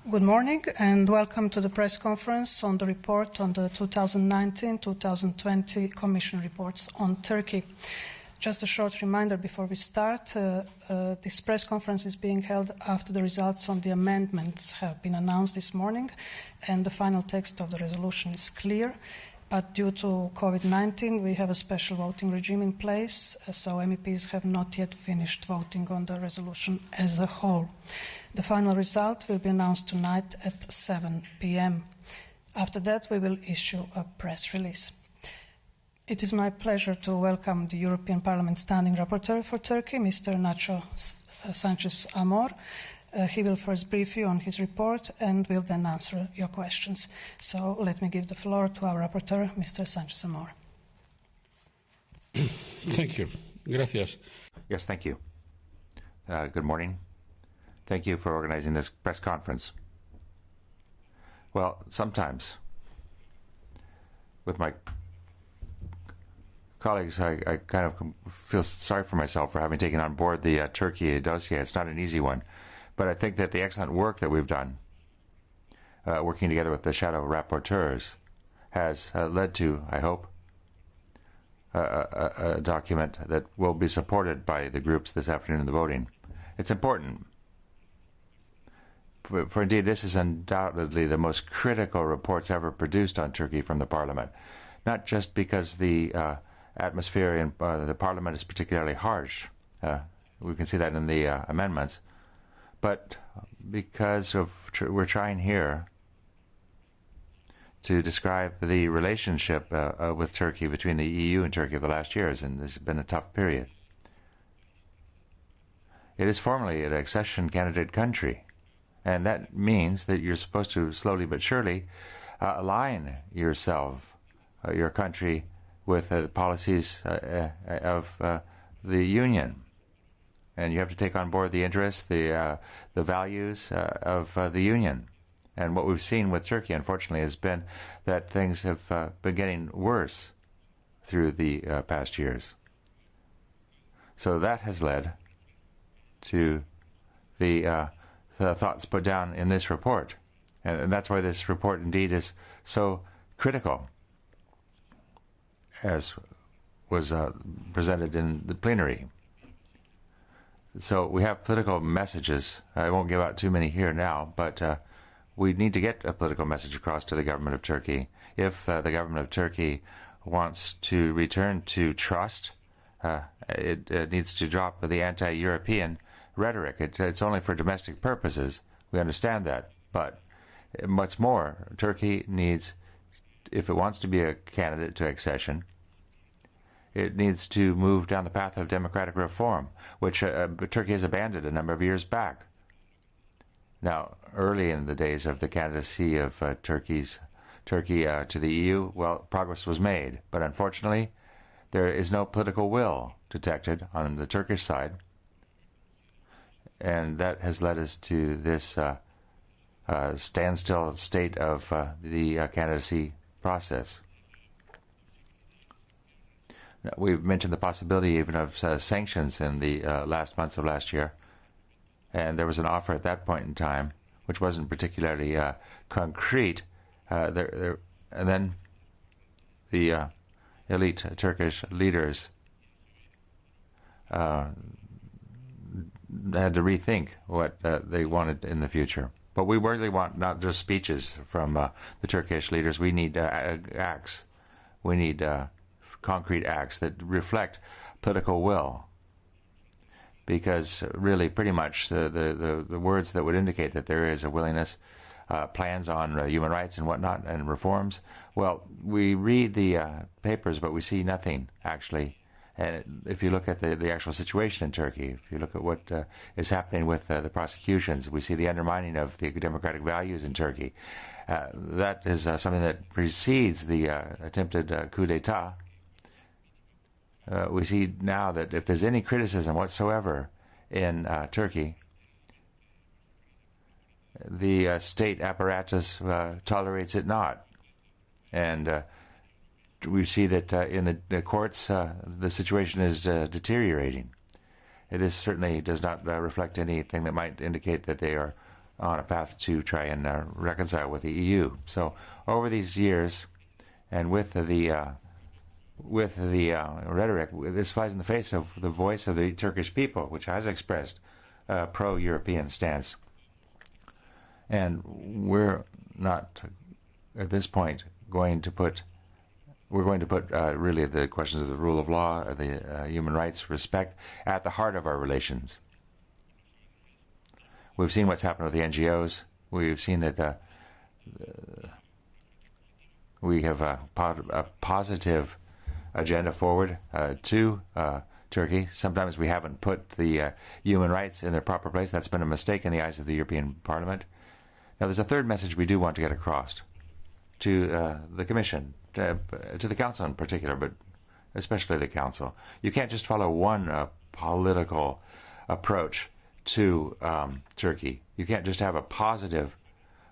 Good morning and welcome to the press conference on the report on the 2019-2020 Commission reports on Turkey. Just a short reminder before we start, this press conference is being held after the results on the amendments have been announced this morning and the final text of the resolution is clear. But due to COVID-19, we have a special voting regime in place, so MEPs have not yet finished voting on the resolution as a whole. The final result will be announced tonight at 7 p.m. After that, we will issue a press release. It is my pleasure to welcome the European Parliament Standing Rapporteur for Turkey, Mr. Nacho Sanchez Amor. He will first brief you on his report and will then answer your questions. So let me give the floor to our rapporteur, Mr. Sanchez Amor. Thank you. Gracias. Yes, thank you. Good morning. Thank you for organizing this press conference. Well, sometimes with my colleagues, I kind of feel sorry for myself for having taken on board the Turkey dossier. It's not an easy one. But I think that the excellent work that we've done, working together with the shadow rapporteurs, has led to, I hope, a document that will be supported by the groups this afternoon in the voting. It's important. For indeed, this is undoubtedly the most critical reports ever produced on Turkey from the Parliament, not just because the atmosphere in the Parliament is particularly harsh. We can see that in the amendments. But because we're trying here to describe the relationship with Turkey between the EU and Turkey over the last years, and this has been a tough period. It is formally an accession candidate country, and that means that you're supposed to slowly but surely align yourself, your country, with the policies of the Union. And you have to take on board the interests, the values of the Union. And what we've seen with Turkey, unfortunately, has been that things have been getting worse through the past years. So that has led to the thoughts put down in this report. And that's why this report indeed is so critical, as was presented in the plenary. So we have political messages. I won't give out too many here now, but we need to get a political message across to the government of Turkey. If the government of Turkey wants to return to trust, it needs to drop the anti-European rhetoric. It's only for domestic purposes. We understand that. But what's more, Turkey needs, if it wants to be a candidate to accession, it needs to move down the path of democratic reform, which Turkey has abandoned a number of years back. Now, early in the days of the candidacy of Turkey to the EU, well, progress was made. But unfortunately, there is no political will detected on the Turkish side. And that has led us to this standstill state of the candidacy process. We've mentioned the possibility even of sanctions in the last months of last year. And there was an offer at that point in time, which wasn't particularly concrete. And then the elite Turkish leaders had to rethink what they wanted in the future. But we really want not just speeches from the Turkish leaders. We need acts. We need concrete acts that reflect political will, because really pretty much the words that would indicate that there is a willingness, plans on human rights and whatnot and reforms, well, we read the papers but we see nothing actually. And if you look at the actual situation in Turkey, if you look at what is happening with the prosecutions, we see the undermining of the democratic values in Turkey. That is something that precedes the attempted coup d'etat. We see now that if there's any criticism whatsoever in Turkey, the state apparatus tolerates it not. And we see that in the courts, the situation is deteriorating. This certainly does not reflect anything that might indicate that they are on a path to try and reconcile with the EU. So over these years, and with the rhetoric, this flies in the face of the voice of the Turkish people, which has expressed a pro-European stance. And we're not, at this point, going to put really the questions of the rule of law, the human rights, respect, at the heart of our relations. We've seen what's happened with the NGOs. We've seen that we have a positive agenda forward to Turkey. Sometimes we haven't put the human rights in their proper place. That's been a mistake in the eyes of the European Parliament. Now, there's a third message we do want to get across to the Commission, to the Council in particular, but especially the Council. You can't just follow one political approach to Turkey. You can't just have a positive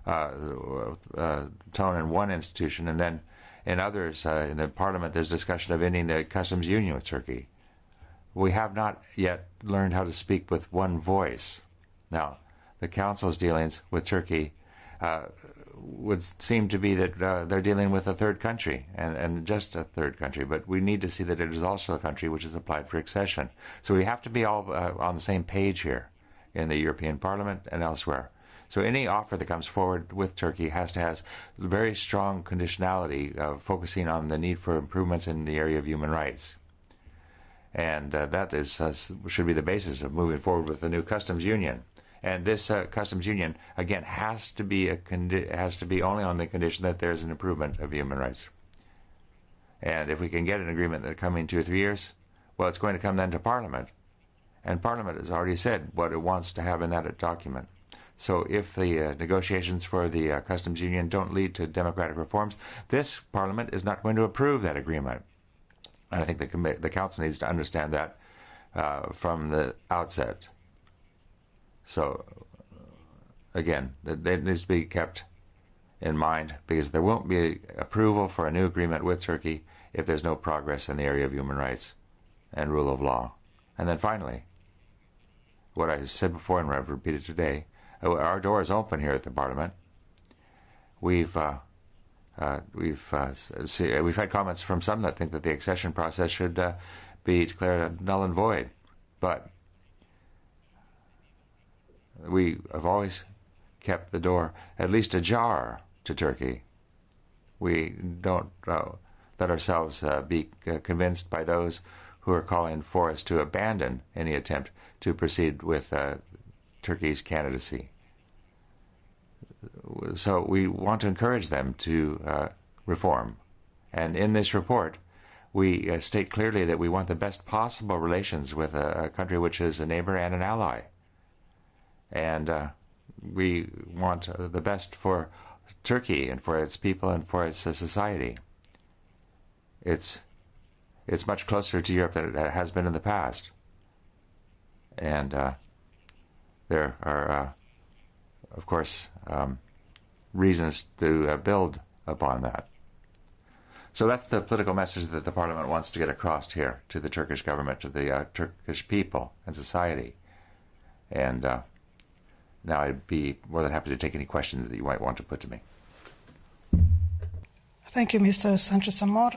tone in one institution, and then in others, in the Parliament, there's discussion of ending the customs union with Turkey. We have not yet learned how to speak with one voice. Now, the Council's dealings with Turkey would seem to be that they're dealing with a third country, and just a third country, but we need to see that it is also a country which has applied for accession. So we have to be all on the same page here in the European Parliament and elsewhere. So any offer that comes forward with Turkey has to have very strong conditionality, focusing on the need for improvements in the area of human rights. And that is should be the basis of moving forward with the new customs union. And this customs union, again, has to be only on the condition that there's an improvement of human rights. And if we can get an agreement that coming 2 or 3 years, well, it's going to come then to Parliament. And Parliament has already said what it wants to have in that document. So if the negotiations for the customs union don't lead to democratic reforms, this Parliament is not going to approve that agreement. And I think the Council needs to understand that from the outset. So, again, that needs to be kept in mind, because there won't be approval for a new agreement with Turkey if there's no progress in the area of human rights and rule of law. And then finally, what I said before and what I've repeated today, our door is open here at the Parliament. We've had comments from some that think that the accession process should be declared null and void, but we have always kept the door at least ajar to Turkey. We don't let ourselves be convinced by those who are calling for us to abandon any attempt to proceed with Turkey's candidacy. So we want to encourage them to reform. And in this report, we state clearly that we want the best possible relations with a country which is a neighbor and an ally. And we want the best for Turkey and for its people and for its society. It's much closer to Europe than it has been in the past. And there are, of course, reasons to build upon that. So that's the political message that the Parliament wants to get across here to the Turkish government, to the Turkish people and society. And now I'd be more than happy to take any questions that you might want to put to me. Thank you, Mr. Sanchez-Amor.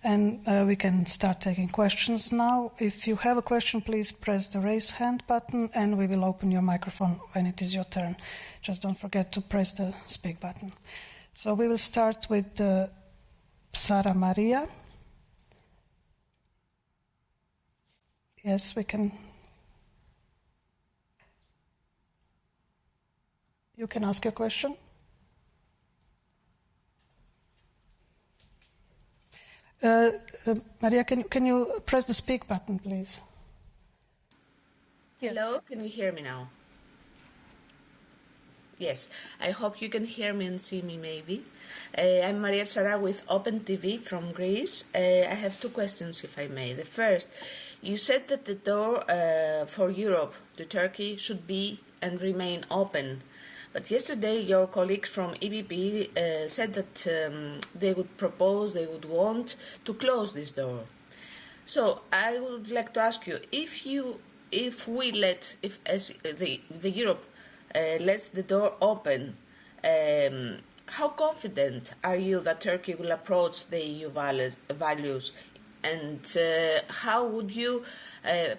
And we can start taking questions now. If you have a question, please press the raise hand button and we will open your microphone when it is your turn. Just don't forget to press the speak button. So we will start with Sara Maria. Yes, we can. You can ask your question. Maria, can you press the speak button, please? Yes. Hello, can you hear me now? Yes, I hope you can hear me and see me maybe. I'm Maria Psara with Open TV from Greece. I have two questions, if I may. The first, you said that the door for Europe to Turkey should be and remain open. But yesterday your colleagues from EPP said that they would want to close this door. So I would like to ask you, if the Europe lets the door open. How confident are you that Turkey will approach the EU values, and how would you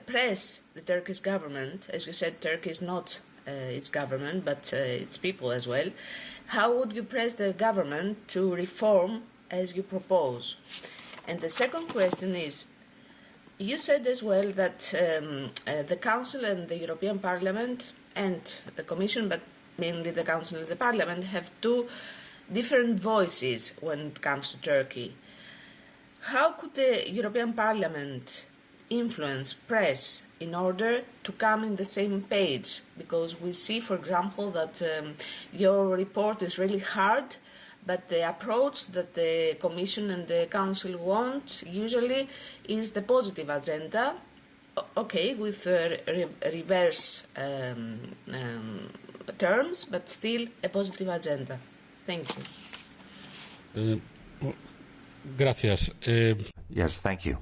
press the Turkish government? As you said, Turkey is not its government, but its people as well. How would you press the government to reform as you propose? And the second question is, you said as well that the Council and the European Parliament and the Commission, but mainly the Council and the Parliament, have two different voices when it comes to Turkey. How could the European Parliament influence press in order to come in the same page? Because we see, for example, that your report is really hard, but the approach that the Commission and the Council want usually is the positive agenda, okay, with reverse terms, but still a positive agenda. Thank you. Gracias. Yes, thank you.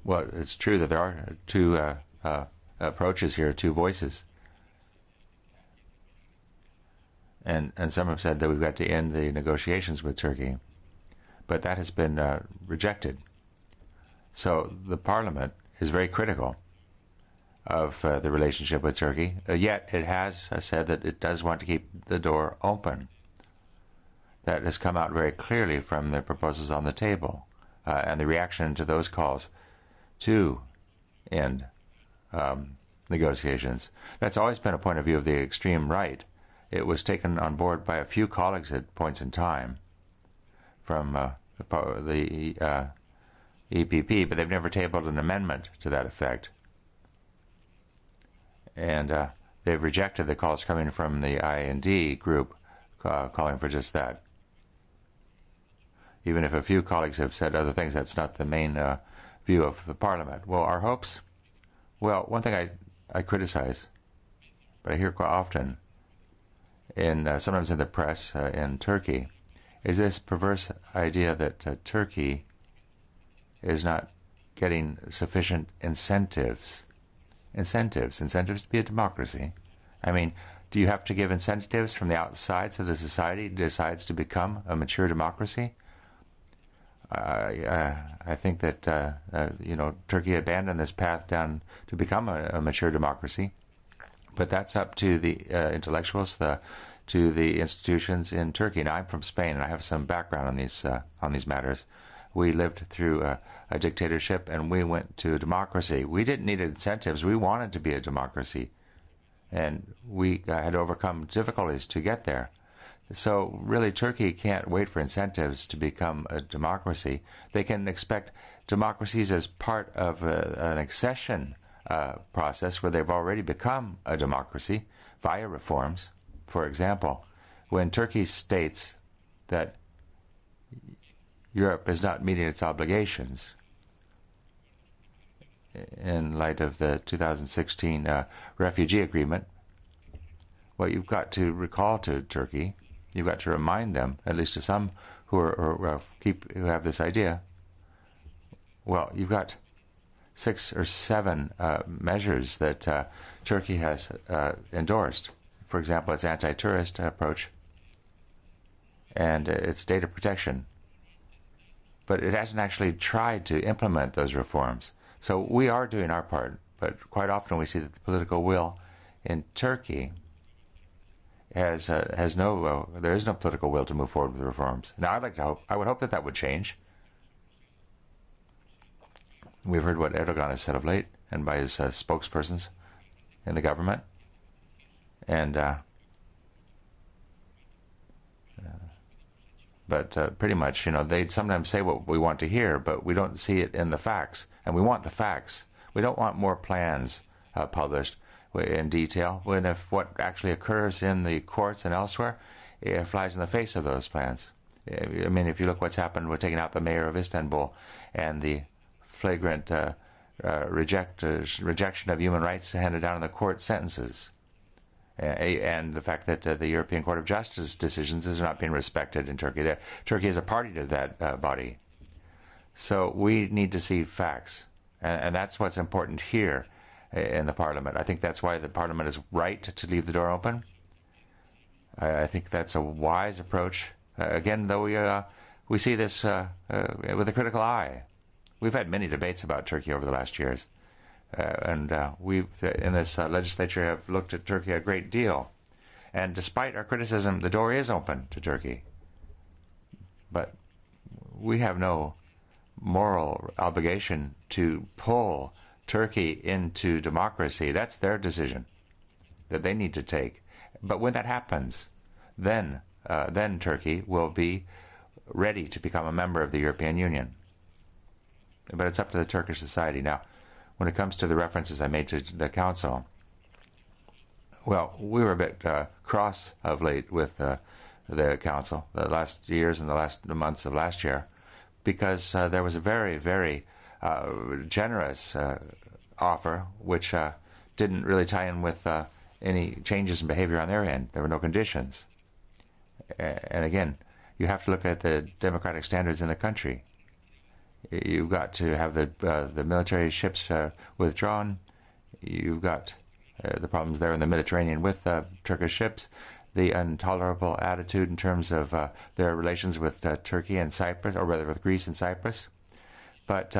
Well, it's true that there are two approaches here, two voices. And some have said that we've got to end the negotiations with Turkey. But that has been rejected. So the Parliament is very critical of the relationship with Turkey, yet it has said that it does want to keep the door open. That has come out very clearly from the proposals on the table and the reaction to those calls to end negotiations. That's always been a point of view of the extreme right. It was taken on board by a few colleagues at points in time from the EPP, but they've never tabled an amendment to that effect. And they've rejected the calls coming from the IND group calling for just that. Even if a few colleagues have said other things, that's not the main view of the Parliament. Well, our hopes? Well, one thing I criticize, but I hear quite often, sometimes in the press in Turkey, is this perverse idea that Turkey is not getting sufficient incentives. Incentives to be a democracy. I mean, do you have to give incentives from the outside so the society decides to become a mature democracy? I think that Turkey abandoned this path down to become a mature democracy, but that's up to the intellectuals, to the institutions in Turkey. Now, I'm from Spain, and I have some background on these matters. We lived through a dictatorship, and we went to democracy. We didn't need incentives. We wanted to be a democracy, and we had to overcome difficulties to get there. So really, Turkey can't wait for incentives to become a democracy. They can expect democracies as part of an accession process where they've already become a democracy via reforms. For example, when Turkey states that Europe is not meeting its obligations in light of the 2016 refugee agreement, well, you've got to recall to Turkey, you've got to remind them, at least to some who have this idea, well, you've got 6 or 7 measures that Turkey has endorsed. For example, its anti-tourist approach and its data protection. But it hasn't actually tried to implement those reforms. So we are doing our part, but quite often we see that the political will in Turkey there is no political will to move forward with reforms. Now, I would hope that would change. We've heard what Erdogan has said of late, and by his spokespersons in the government, and but pretty much, they sometimes say what we want to hear, but we don't see it in the facts, and we want the facts. We don't want more plans published in detail, when if what actually occurs in the courts and elsewhere, it flies in the face of those plans. I mean, if you look what's happened with taking out the mayor of Istanbul and the flagrant rejection of human rights handed down in the court sentences, and the fact that the European Court of Justice decisions is not being respected in Turkey. Turkey is a party to that body. So we need to see facts, and that's what's important here. in the parliament. I think that's why the parliament is right to leave the door open. I think that's a wise approach. Again, though we see this with a critical eye. We've had many debates about Turkey over the last years, and we've in this legislature have looked at Turkey a great deal. And despite our criticism, the door is open to Turkey. But we have no moral obligation to pull Turkey into democracy. That's their decision that they need to take. But when that happens, then Turkey will be ready to become a member of the European Union. But it's up to the Turkish society. Now, when it comes to the references I made to the Council, well, we were a bit cross of late with the Council the last years and the last months of last year, because there was a very, very generous offer which didn't really tie in with any changes in behavior on their end. There were no conditions. And again, you have to look at the democratic standards in the country. You've got to have the military ships withdrawn. You've got the problems there in the Mediterranean with Turkish ships, the intolerable attitude in terms of their relations with Turkey and Cyprus, or rather with Greece and Cyprus. But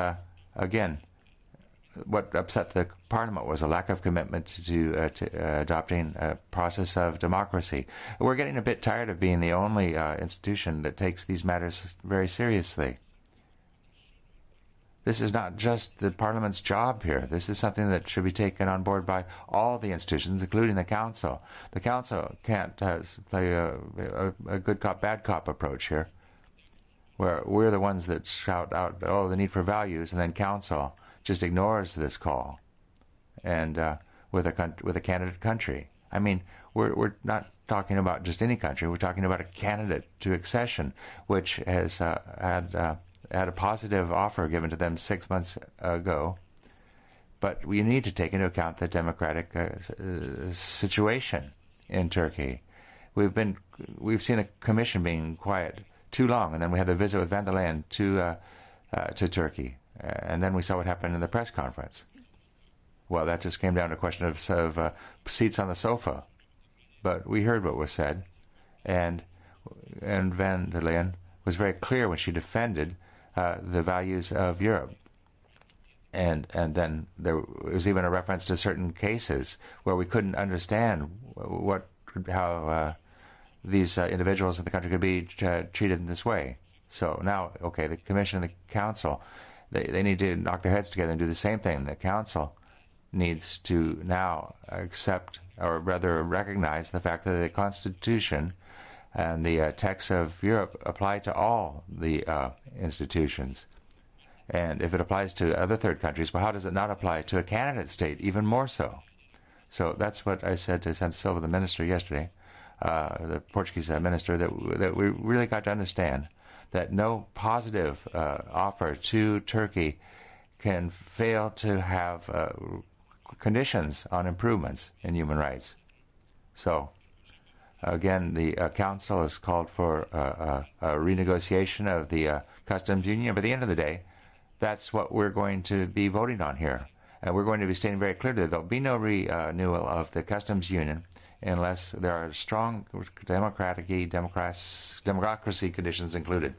again, what upset the Parliament was a lack of commitment to adopting a process of democracy. We're getting a bit tired of being the only institution that takes these matters very seriously. This is not just the Parliament's job here. This is something that should be taken on board by all the institutions, including the Council. The Council can't play a good cop, bad cop approach here, where we're the ones that shout out, oh, the need for values, and then Council just ignores this call. And with a candidate country. I mean, we're not talking about just any country. We're talking about a candidate to accession, which has had a positive offer given to them 6 months ago. But we need to take into account the democratic situation in Turkey. We've seen the Commission being quiet too long, and then we had the visit with van der Leyen to Turkey, and then we saw what happened in the press conference. Well, that just came down to a question of seats on the sofa. But we heard what was said, and van der Leyen was very clear when she defended the values of Europe. And then there was even a reference to certain cases where we couldn't understand how these individuals in the country could be treated in this way. So now, okay, the Commission and the Council, they need to knock their heads together and do the same thing. The Council needs to now accept, or rather recognize, the fact that the Constitution and the texts of Europe apply to all the institutions. And if it applies to other third countries, well, how does it not apply to a candidate state even more so? So that's what I said to Santos Silva, the minister, yesterday, the Portuguese minister, that we really got to understand that no positive offer to Turkey can fail to have conditions on improvements in human rights. So, again, the Council has called for a renegotiation of the customs union. But at the end of the day, that's what we're going to be voting on here. And we're going to be stating very clearly that there'll be no renewal of the customs union unless there are strong democracy conditions included.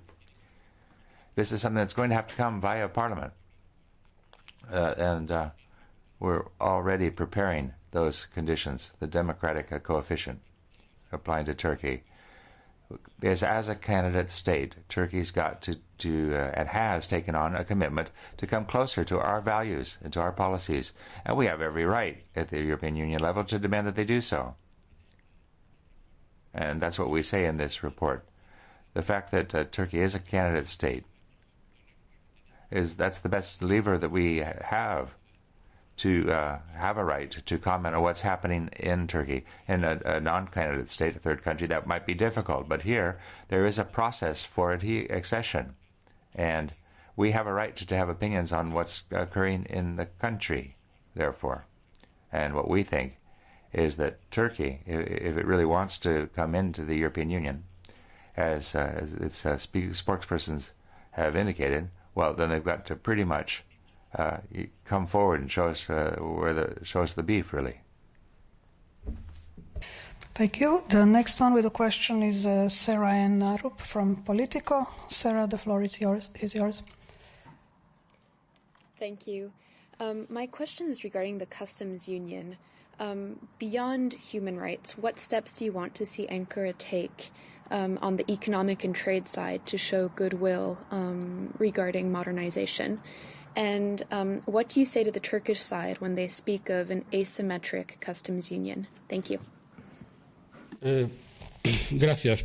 This is something that's going to have to come via Parliament. And we're already preparing those conditions, the democratic coefficient applying to Turkey. Because as a candidate state, Turkey's got to and has taken on a commitment to come closer to our values and to our policies. And we have every right at the European Union level to demand that they do so. And that's what we say in this report. The fact that Turkey is a candidate state, that's the best lever that we have to have a right to comment on what's happening in Turkey. In a non-candidate state, a third country, that might be difficult. But here, there is a process for accession. And we have a right to have opinions on what's occurring in the country, therefore. And what we think is that Turkey, if it really wants to come into the European Union, as its spokespersons have indicated, well, then they've got to pretty much you come forward and show us show us the beef, really. Thank you. The next one with a question is Sarah Ann Narup from Politico. Sarah, the floor is yours. Thank you. My question is regarding the customs union. Beyond human rights, what steps do you want to see Ankara take on the economic and trade side to show goodwill regarding modernization? And what do you say to the Turkish side when they speak of an asymmetric customs union? Thank you. Gracias.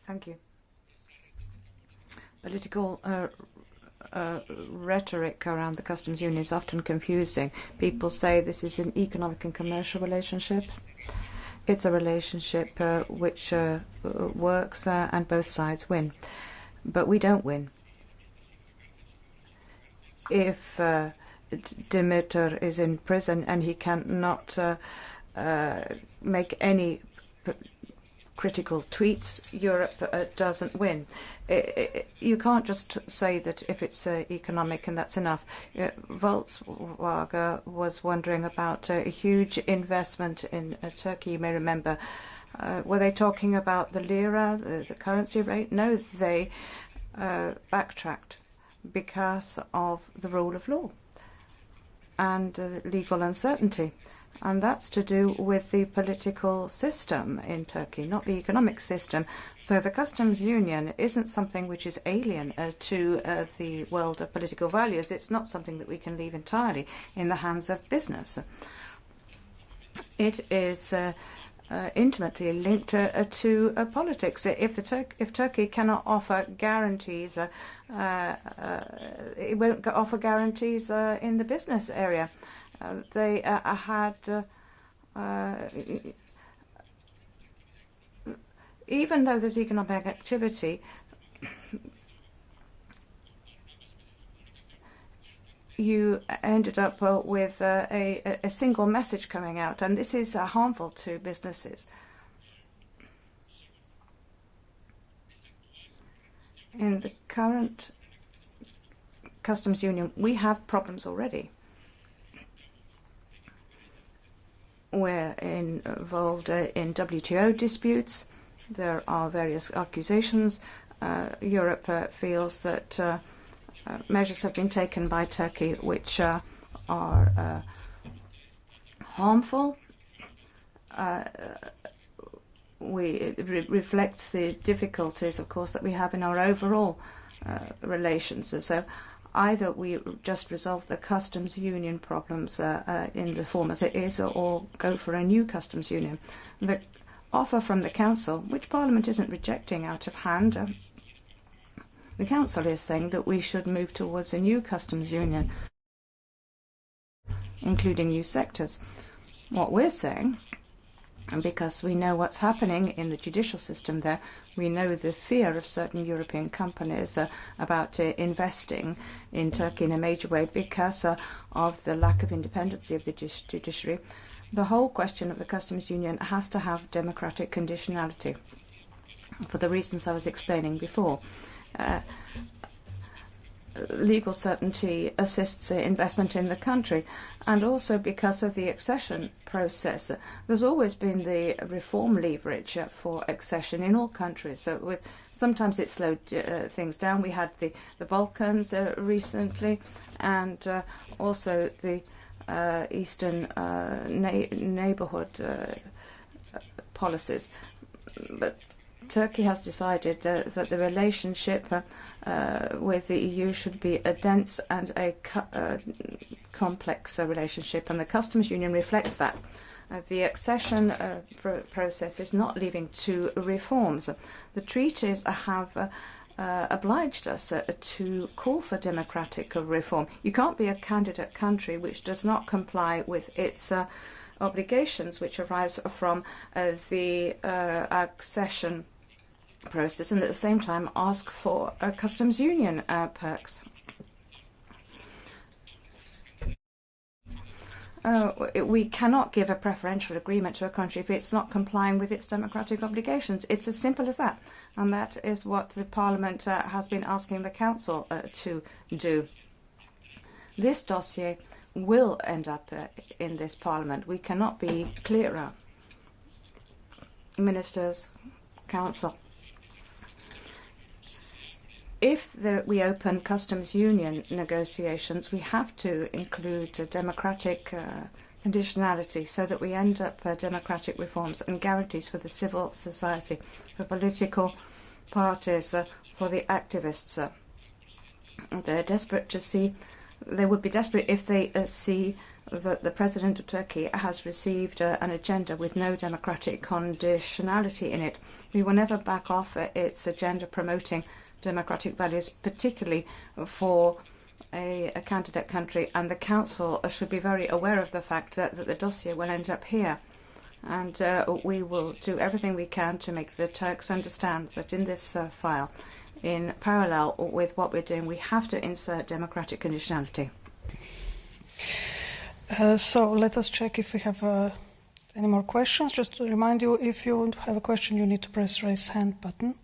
Thank you. Political rhetoric around the customs union is often confusing. People say this is an economic and commercial relationship. It's a relationship which works and both sides win. But we don't win. If Demirtaş is in prison and he cannot make any critical tweets, Europe doesn't win. You can't just say that if it's economic and that's enough. Volkswagen was wondering about a huge investment in Turkey, you may remember. Were they talking about the lira, the currency rate? No, they backtracked because of the rule of law and legal uncertainty. And that's to do with the political system in Turkey, not the economic system. So the customs union isn't something which is alien to the world of political values. It's not something that we can leave entirely in the hands of business. It is intimately linked to politics. If Turkey cannot offer guarantees, it won't offer guarantees in the business area. They had, even though there's economic activity, you ended up with a single message coming out, and this is harmful to businesses. In the current customs union, we have problems already. We're involved in WTO disputes. There are various accusations. Europe feels that measures have been taken by Turkey which are harmful. It reflects the difficulties, of course, that we have in our overall relations. So either we just resolve the customs union problems in the form as it is, or go for a new customs union. The offer from the Council, which Parliament isn't rejecting out of hand, the Council is saying that we should move towards a new customs union, including new sectors. What we're saying, and because we know what's happening in the judicial system there, we know the fear of certain European companies about investing in Turkey in a major way because of the lack of independence of the judiciary. The whole question of the customs union has to have democratic conditionality for the reasons I was explaining before. Legal certainty assists investment in the country, and also because of the accession process. There's always been the reform leverage for accession in all countries. So sometimes it slowed things down. We had the Balkans recently, and also the Eastern neighborhood policies. But Turkey has decided that the relationship with the EU should be a dense and a complex relationship, and the customs union reflects that. The accession process is not leading to reforms. The treaties have obliged us to call for democratic reform. You can't be a candidate country which does not comply with its obligations which arise from the accession process, and at the same time ask for customs union perks. we cannot give a preferential agreement to a country if it's not complying with its democratic obligations. It's as simple as that. And that is what the Parliament has been asking the Council to do. This dossier will end up in this Parliament. We cannot be clearer. Ministers, Council. If we open customs union negotiations, we have to include a democratic conditionality so that we end up democratic reforms and guarantees for the civil society, for political parties, for the activists. They're desperate to see, they would be desperate if they see that the President of Turkey has received an agenda with no democratic conditionality in it. We will never back off its agenda promoting democratic values, particularly for a candidate country, and the Council should be very aware of the fact that the dossier will end up here. And we will do everything we can to make the Turks understand that in this file, in parallel with what we're doing, we have to insert democratic conditionality. So let us check if we have any more questions. Just to remind you, if you have a question, you need to press raise hand button.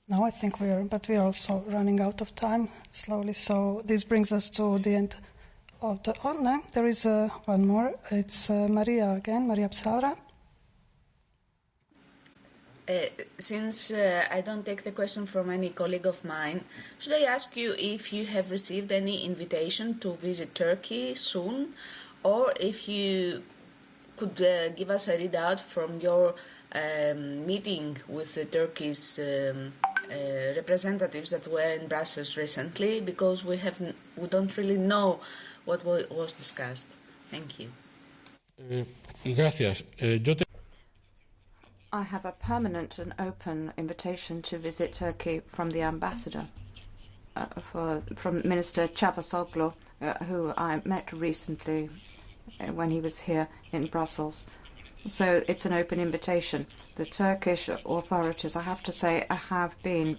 No, I think we are also running out of time slowly. So this brings us to the end of the... Oh, no, there is one more. It's Maria again, Maria Psaura. Since I don't take the question from any colleague of mine, should I ask you if you have received any invitation to visit Turkey soon, or if you could give us a readout from your meeting with the Turkish representatives that were in Brussels recently, because we don't really know what was discussed. Thank you. Gracias. I have a permanent and open invitation to visit Turkey from the ambassador, from Minister Çavuşoğlu, who I met recently when he was here in Brussels. So it's an open invitation. The Turkish authorities, I have to say, have been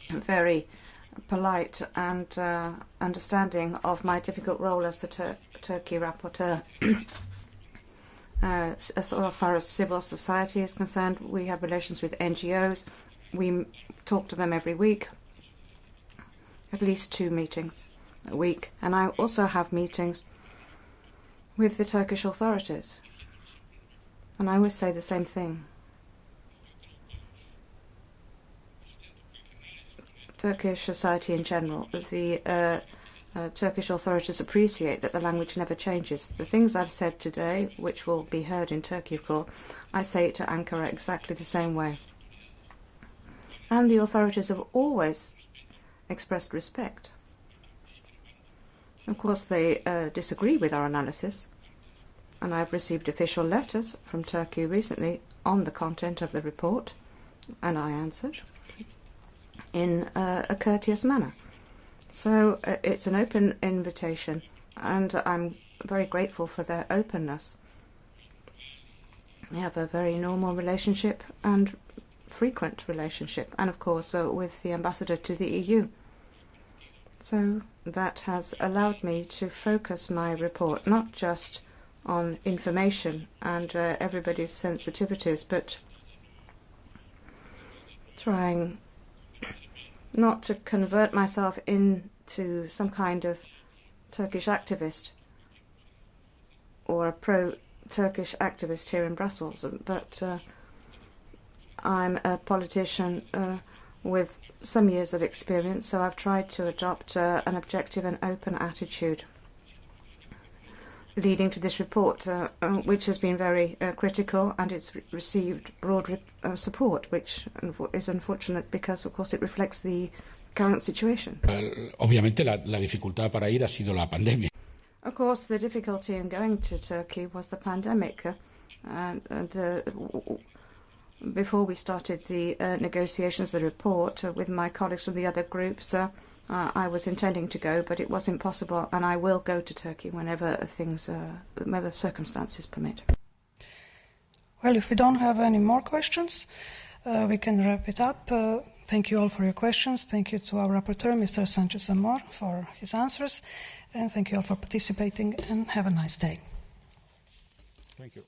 very polite and understanding of my difficult role as the Turkey rapporteur. As far as civil society is concerned, we have relations with NGOs. We talk to them every week, at least 2 meetings a week. And I also have meetings with the Turkish authorities. And I always say the same thing. Turkish society in general, the Turkish authorities appreciate that the language never changes. The things I've said today, which will be heard in Turkey, of course, I say it to Ankara exactly the same way. And the authorities have always expressed respect. Of course, they disagree with our analysis. And I've received official letters from Turkey recently on the content of the report, and I answered in a courteous manner. So it's an open invitation, and I'm very grateful for their openness. We have a very normal relationship and frequent relationship, and of course with the ambassador to the EU. So that has allowed me to focus my report not just on information and everybody's sensitivities, but trying not to convert myself into some kind of Turkish activist or a pro-Turkish activist here in Brussels, but I'm a politician with some years of experience, so I've tried to adopt an objective and open attitude, leading to this report, which has been very critical, and it's received broad support, which is unfortunate because, of course, it reflects the current situation. Obviamente la dificultad para ir ha sido la pandemia. Of course, the difficulty in going to Turkey was the pandemic, and before we started the negotiations of the report with my colleagues from the other groups, I was intending to go, but it wasn't possible, and I will go to Turkey whenever circumstances permit. Well, if we don't have any more questions, we can wrap it up. Thank you all for your questions. Thank you to our rapporteur, Mr. Sanchez-Amor, for his answers. And thank you all for participating, and have a nice day. Thank you.